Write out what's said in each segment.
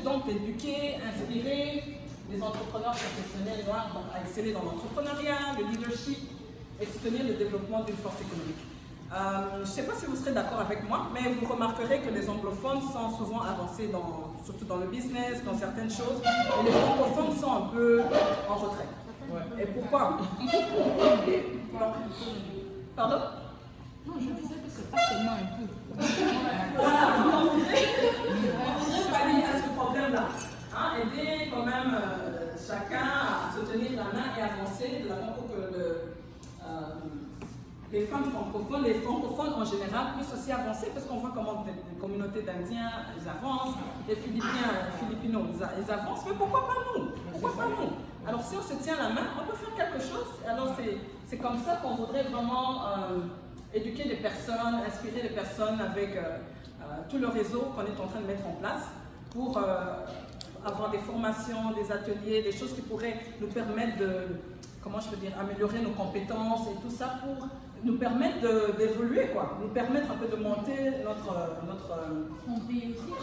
donc d'éduquer, inspirer les entrepreneurs professionnels noirs à exceller dans l'entrepreneuriat, le leadership et soutenir le développement d'une force économique. Je ne sais pas si vous serez d'accord avec moi, mais vous remarquerez que les anglophones sont souvent avancés, surtout dans le business, dans certaines choses, et les francophones sont un peu en retrait. Ouais. Et pourquoi? Pardon? Non, je disais que c'est pas seulement un peu. Voilà, donc on voudrait pallier à ce problème-là. Hein, aider quand même chacun à se tenir la main et avancer de la façon pour que les femmes francophones, les francophones en général puissent aussi avancer parce qu'on voit comment les communautés d'Indiens ils avancent, les Philippinos ils avancent, mais pourquoi pas nous? Pourquoi pas nous? Alors si on se tient la main, on peut faire quelque chose. Alors c'est comme ça qu'on voudrait vraiment éduquer les personnes, inspirer les personnes avec tout le réseau qu'on est en train de mettre en place pour avoir des formations, des ateliers, des choses qui pourraient nous permettre de, comment je peux dire, améliorer nos compétences et tout ça pour nous permettre d'évoluer, quoi, nous permettre un peu de monter On brille aussi.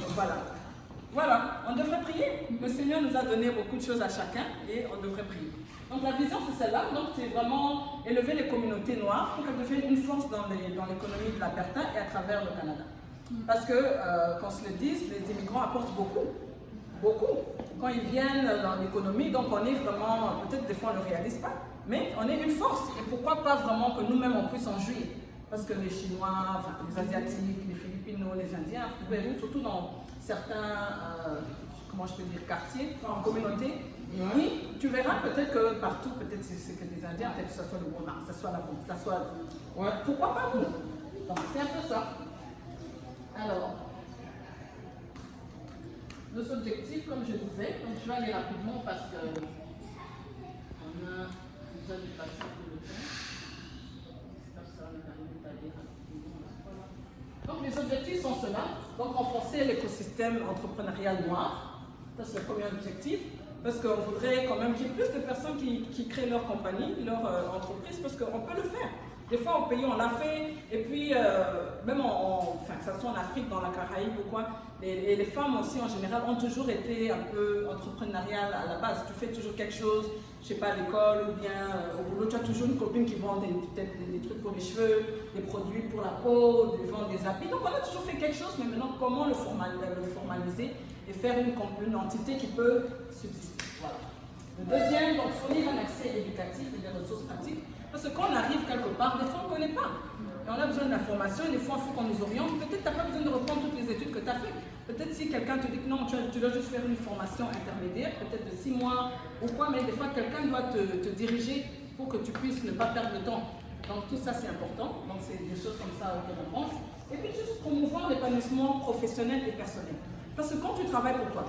Voilà, on devrait prier. Le Seigneur nous a donné beaucoup de choses à chacun et on devrait prier. Donc la vision c'est celle-là, donc c'est vraiment élever les communautés noires pour qu'elles deviennent une force dans l'économie de l'Alberta et à travers le Canada. Parce que, qu'on se le dise, les immigrants apportent beaucoup. Quand ils viennent dans l'économie, donc on est vraiment, peut-être des fois on ne le réalise pas, mais on est une force. Et pourquoi pas vraiment que nous-mêmes on puisse en jouir? Parce que les Chinois, enfin, les Asiatiques, les Philippinos, les Indiens, surtout dans certains, comment je peux dire, quartiers, en communauté, oui, tu verras peut-être que partout, peut-être c'est que des Indiens, peut-être que ce soit le Rwanda, que ce soit la Congo, que ce soit... Ouais, pourquoi pas nous? Donc c'est un peu ça. Alors, nos objectifs, comme je disais, donc je vais aller rapidement parce que on a déjà dépassé un peu le temps. J'espère que ça va nous permettre d'aller rapidement. Voilà. Donc les objectifs sont ceux-là. Donc renforcer l'écosystème entrepreneurial noir. Ça c'est le premier objectif. Parce qu'on voudrait quand même qu'il y ait plus de personnes qui créent leur compagnie, leur entreprise, parce qu'on peut le faire. Des fois au pays on l'a fait, et puis même enfin, que ce soit en Afrique, dans la Caraïbe ou quoi, les femmes aussi en général ont toujours été un peu entrepreneuriales à la base. Tu fais toujours quelque chose, je sais pas, à l'école ou bien au boulot, tu as toujours une copine qui vend peut-être des trucs pour les cheveux, des produits pour la peau, des vend des habits. Donc on a toujours fait quelque chose, mais maintenant comment le formaliser et faire une entité qui peut subsister. Voilà. Le deuxième, donc fournir un accès éducatif et des ressources pratiques. Parce que quand on arrive quelque part, des fois on ne connaît pas. Et on a besoin d'informations, et des fois il faut qu'on nous oriente. Peut-être tu n'as pas besoin de reprendre toutes les études que tu as faites. Peut-être si quelqu'un te dit que non, tu dois juste faire une formation intermédiaire, peut-être de 6 mois ou quoi, mais des fois quelqu'un doit te diriger pour que tu puisses ne pas perdre de temps. Donc tout ça c'est important. Donc c'est des choses comme ça auxquelles on pense. Et puis juste promouvoir l'épanouissement professionnel et personnel. Parce que quand tu travailles pour toi,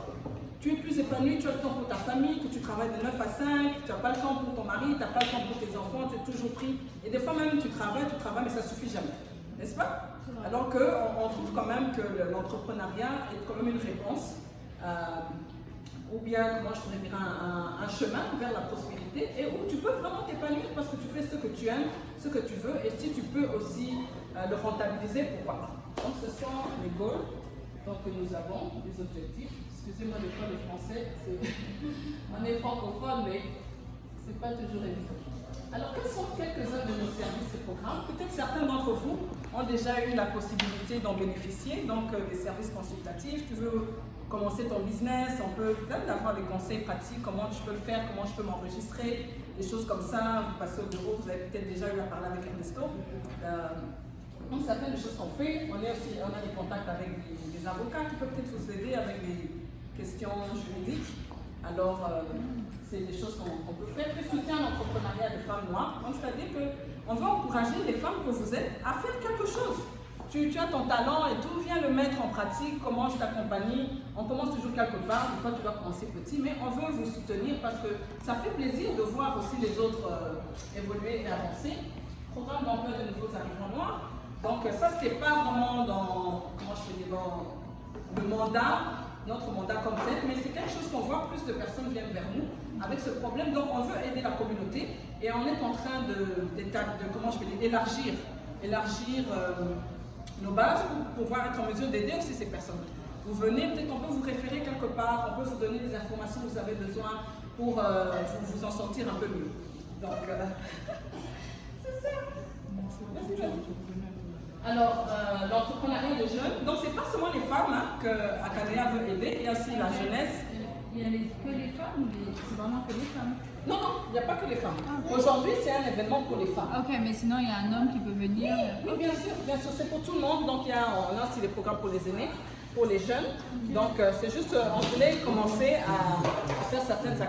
tu es plus épanoui, tu as le temps pour ta famille, que tu travailles de 9 à 5, tu n'as pas le temps pour ton mari, tu n'as pas le temps pour tes enfants, tu es toujours pris. Et des fois même tu travailles, mais ça ne suffit jamais. N'est-ce pas? Alors qu'on trouve quand même que l'entrepreneuriat est quand même une réponse, ou bien, comment je pourrais dire, un chemin vers la prospérité, et où tu peux vraiment t'épanouir parce que tu fais ce que tu aimes, ce que tu veux, et si tu peux aussi le rentabiliser, pourquoi pas. Donc ce sont les goals que nous avons, les objectifs. Excusez-moi, des fois les Français, on est francophone, mais ce n'est pas toujours évident. Alors, quels sont quelques-uns de nos services et programmes? Peut-être certains d'entre vous ont déjà eu la possibilité d'en bénéficier, donc des services consultatifs. Tu veux commencer ton business, on peut peut-être avoir des conseils pratiques, comment je peux le faire, comment je peux m'enregistrer, des choses comme ça. Vous passez au bureau, vous avez peut-être déjà eu à parler avec Ernesto. Donc, certaines des choses qu'on fait, on a des contacts avec des avocats qui peuvent peut-être vous aider avec des questions juridiques. Alors, c'est des choses qu'on peut faire. Le soutien à l'entrepreneuriat des femmes noires, c'est-à-dire qu'on veut encourager les femmes que vous êtes à faire quelque chose. Tu as ton talent et tout, viens le mettre en pratique, commence ta compagnie. On commence toujours quelque part, des fois tu dois commencer petit, mais on veut vous soutenir parce que ça fait plaisir de voir aussi les autres évoluer et avancer. Programme d'emploi de nouveaux arrivants noirs. Donc ça, c'était pas vraiment dans, comment je peux dire, dans le mandat, notre mandat comme tel, mais c'est quelque chose qu'on voit, plus de personnes viennent vers nous avec ce problème. Donc on veut aider la communauté et on est en train comment je peux dire, élargir nos bases pour pouvoir être en mesure d'aider aussi ces personnes. Vous venez, peut-être qu'on peut vous référer quelque part, on peut vous donner les informations que vous avez besoin pour vous en sortir un peu mieux. Donc, c'est ça. Alors, l'entrepreneuriat des jeunes, donc c'est pas seulement les femmes hein, que Acadéa veut aider, il y a aussi la jeunesse. Il y a que les femmes ou c'est vraiment que les femmes? Non, non, il n'y a pas que les femmes. Aujourd'hui, c'est un événement pour les femmes. Ok, mais sinon il y a un homme qui peut venir. Oui, bien sûr, c'est pour tout le monde. Donc, on a aussi des programmes pour les aînés, pour les jeunes. Donc, c'est juste, on voulait commencer à faire certaines activités.